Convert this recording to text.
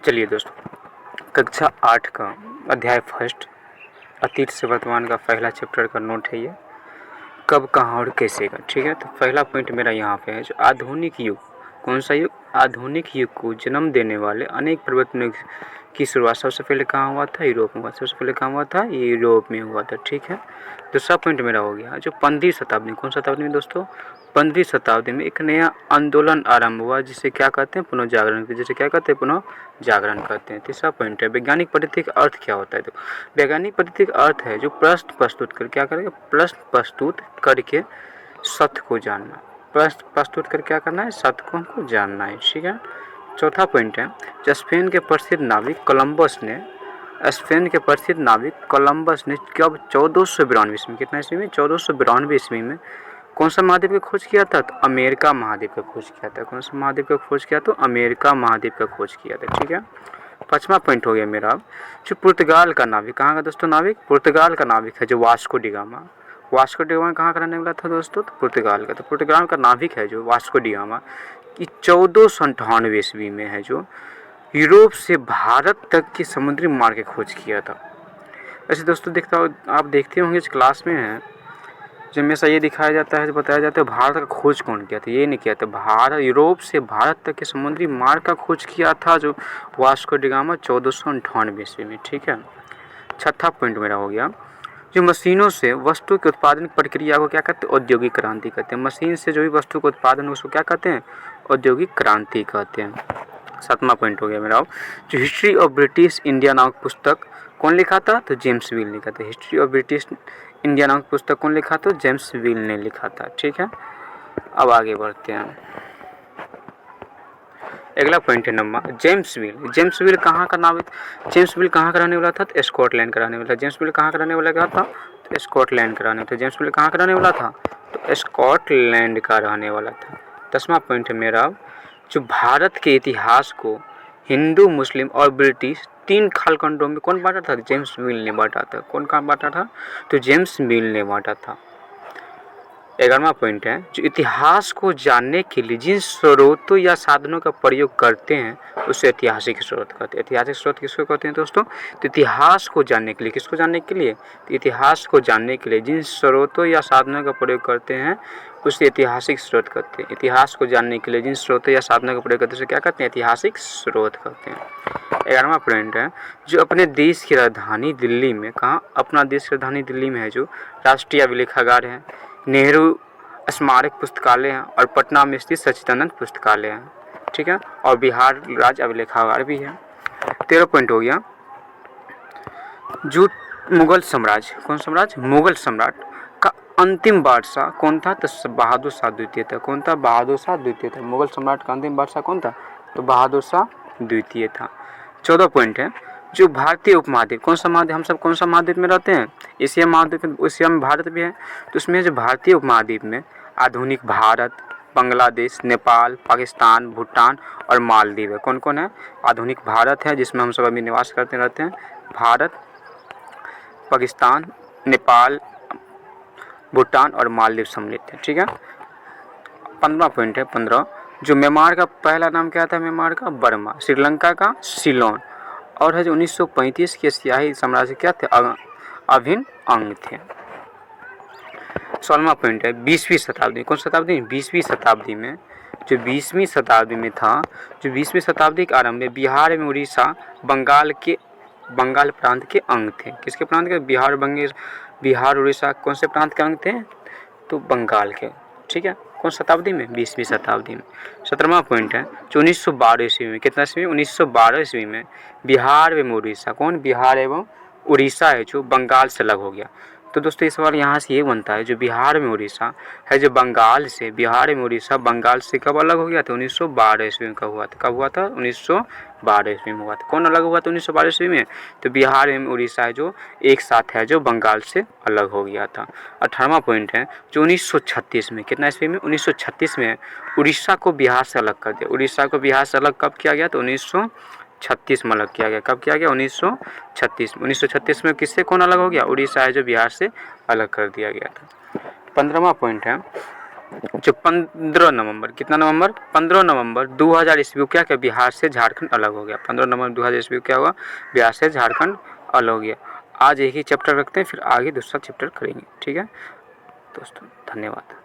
चलिए दोस्तों, कक्षा 8 का अध्याय फर्स्ट अतीत से वर्तमान का पहला चैप्टर का नोट है ये, कब कहाँ और कैसे का। ठीक है, तो पहला पॉइंट मेरा यहाँ पे है जो आधुनिक युग। कौन सा युग? आधुनिक युग को जन्म देने वाले अनेक परिवर्तनों की शुरुआत सबसे पहले कहाँ हुआ था? यूरोप में हुआ। सबसे पहले कहाँ हुआ था? यूरोप में हुआ था। ठीक है, दूसरा पॉइंट मेरा हो गया जो 15वीं शताब्दी। कौन शताब्दी में दोस्तों? 15वीं शताब्दी में एक नया आंदोलन आरंभ हुआ जिसे क्या कहते हैं? पुनर्जागरण। जिसे क्या कहते हैं? पुनर्जागरण कहते हैं। तीसरा पॉइंट है वैज्ञानिक पद्धति का अर्थ क्या होता है? तो वैज्ञानिक पद्धति का अर्थ है जो प्रश्न प्रस्तुत कर क्या करेगा? प्रश्न प्रस्तुत करके सत्य को जानना। प्रश्न प्रस्तुत कर क्या करना है? सत्य को हमको जानना है। ठीक है, चौथा पॉइंट है जो स्पेन के प्रसिद्ध नाविक कोलंबस ने कब 1492 ईस्वी में, कितना ईस्वी में? 1492 ईस्वी में कौन सा महाद्वीप का खोज किया था? तो अमेरिका महाद्वीप का खोज किया था। कौन सा महाद्वीप का खोज किया? तो अमेरिका महाद्वीप का खोज किया था। ठीक है, पांचवा पॉइंट हो गया मेरा जो पुर्तगाल का नाविक। कहाँ का दोस्तों नाविक? पुर्तगाल का नाविक है जो वास्को डिगामा। वास्को डिगामा कहाँ का रहने वाला था दोस्तों? तो पुर्तगाल का। तो पुर्तगाल का नाविक है जो वास्को डिगामा की 1498 ईस्वी में है जो यूरोप से भारत तक की समुद्री मार्ग की खोज किया था। ऐसे दोस्तों आप देखते होंगे इस क्लास में है जो हमेशा ये दिखाया जाता है, बताया जाता है भारत का खोज कौन किया था। ये नहीं किया था, यूरोप से भारत तक के समुद्री मार्ग का खोज किया था जो वास्को डिगामा 1498 ईस्वी में। ठीक है, छठा पॉइंट मेरा हो गया जो मशीनों से वस्तु के उत्पादन प्रक्रिया को क्या कहते हैं? औद्योगिक क्रांति कहते हैं। मशीन से जो भी वस्तु का उत्पादन उसको क्या कहते हैं? औद्योगिक क्रांति कहते हैं। सातवां पॉइंट हो गया मेरा जो हिस्ट्री ऑफ ब्रिटिश इंडिया नामक पुस्तक कौन लिखा था? तो जेम्स व्हील लिखा था। हिस्ट्री ऑफ ब्रिटिश इंडिया नामक पुस्तक कौन लिखा था? जेम्स व्हील ने लिखा था। ठीक है, अब आगे बढ़ते हैं। अगला पॉइंट है number James wheel. James wheel कहाँ का नाविक? जेम्स व्हील कहाँ का रहने वाला था? तो स्कॉटलैंड का रहने वाला। जेम्स व्हील कहाँ का रहने वाला था? तो स्कॉटलैंड का रहने वाला था। जेम्स व्हील कहाँ का रहने वाला था? तो स्कॉटलैंड का रहने वाला था। 10वां पॉइंट है मेरा जो भारत के इतिहास को हिंदू, मुस्लिम और ब्रिटिश 3 कालखंडों में कौन बांटा था? जेम्स व्हील ने बांटा था। कौन कहाँ बांटा था? तो जेम्स व्हील ने बांटा था। 11वां पॉइंट है जो इतिहास को जानने के लिए जिन स्रोतों या साधनों का प्रयोग करते हैं उसे ऐतिहासिक स्रोत कहते हैं। ऐतिहासिक स्रोत किसको कहते हैं दोस्तों? तो इतिहास को जानने के लिए, किसको जानने के लिए? तो इतिहास को जानने के लिए जिन स्रोतों या साधनों का प्रयोग करते हैं उसे ऐतिहासिक स्रोत कहते हैं। इतिहास को जानने के लिए जिन स्रोतों या साधनों का प्रयोग करते हैं उसे क्या कहते हैं? ऐतिहासिक स्रोत कहते हैं। 11वां पॉइंट है जो अपने देश की राजधानी दिल्ली में, कहाँ? अपना देश की राजधानी दिल्ली में है जो राष्ट्रीय अभिलेखागार है, नेहरू स्मारक पुस्तकालय है और पटना में स्थित सच्चिदानंद पुस्तकालय है। ठीक है, और बिहार राज्य अभिलेखागार भी है। 13 पॉइंट हो गया जो मुगल साम्राज्य, कौन साम्राज्य? मुगल सम्राट का अंतिम बादशाह कौन था? तो बहादुर शाह द्वितीय था। कौन था? बहादुर शाह द्वितीय था। मुगल सम्राट का अंतिम बादशाह कौन था? तो बहादुर शाह द्वितीय था। 14 पॉइंट है जो भारतीय उपमहाद्वीप, कौन सा महाद्वीप? हम सब कौन सा महाद्वीप में रहते हैं? एशिया महाद्वीप में। एशिया में भारत भी है, तो उसमें जो भारतीय उपमहाद्वीप में आधुनिक भारत, बांग्लादेश, नेपाल, पाकिस्तान, भूटान और मालदीव है। कौन कौन है? आधुनिक भारत है जिसमें हम सब अभी निवास करते रहते हैं। भारत, पाकिस्तान, नेपाल, भूटान और मालदीव सम्मिलित है। ठीक है, 15वां पॉइंट है 15 जो म्यांमार का पहला नाम क्या था? म्यांमार का बर्मा, श्रीलंका का सिलोन और है जो 1935 के सियाही साम्राज्य क्या थे? अभिन्न अंग थे। 16वां पॉइंट है 20वीं शताब्दी। कौन शताब्दी? 20वीं शताब्दी में जो 20वीं शताब्दी में था, जो 20वीं शताब्दी के आरंभ में बिहार में उड़ीसा बंगाल प्रांत के अंग थे। किसके प्रांत के? बिहार उड़ीसा कौन से प्रांत के अंग थे? तो बंगाल के। ठीक है, कौन शताब्दी में? 20वीं शताब्दी में। 17वां पॉइंट है जो 1912 ईस्वी में, कितना ईस्वी में? 1912 ईस्वी में बिहार एवं उड़ीसा, कौन? बिहार एवं उड़ीसा है जो बंगाल से अलग हो गया। तो दोस्तों इस बार यहाँ से ये बनता है जो बिहार में उड़ीसा है जो बंगाल से, बिहार में उड़ीसा बंगाल से कब अलग हो गया था? 1912 ईस्वी में। कब हुआ था? कब हुआ था? 1912 ईस्वी में हुआ था। कौन अलग हुआ था 1912 ईस्वी में? तो बिहार एवं उड़ीसा है जो एक साथ है जो बंगाल से अलग हो गया था। 18वां पॉइंट है जो 1936 में, कितना ईस्वी में? 1936 में उड़ीसा को बिहार से अलग कर दिया। उड़ीसा को बिहार से अलग कब किया गया? तो 1936 में अलग किया गया। कब किया गया? 1936 में। 1936 में किससे कौन अलग हो गया? उड़ीसा है जो बिहार से अलग कर दिया गया था। 15वां पॉइंट है जो 15 नवंबर, कितना नवंबर, 15 नवंबर 2000 ईस्वी को क्या क्या बिहार से झारखंड अलग हो गया। 15 नवंबर 2000 ईस्वी को क्या हुआ, बिहार से झारखंड अलग हो गया। आज एक ही चैप्टर रखते हैं, फिर आगे दूसरा चैप्टर करेंगे। ठीक है दोस्तों, धन्यवाद।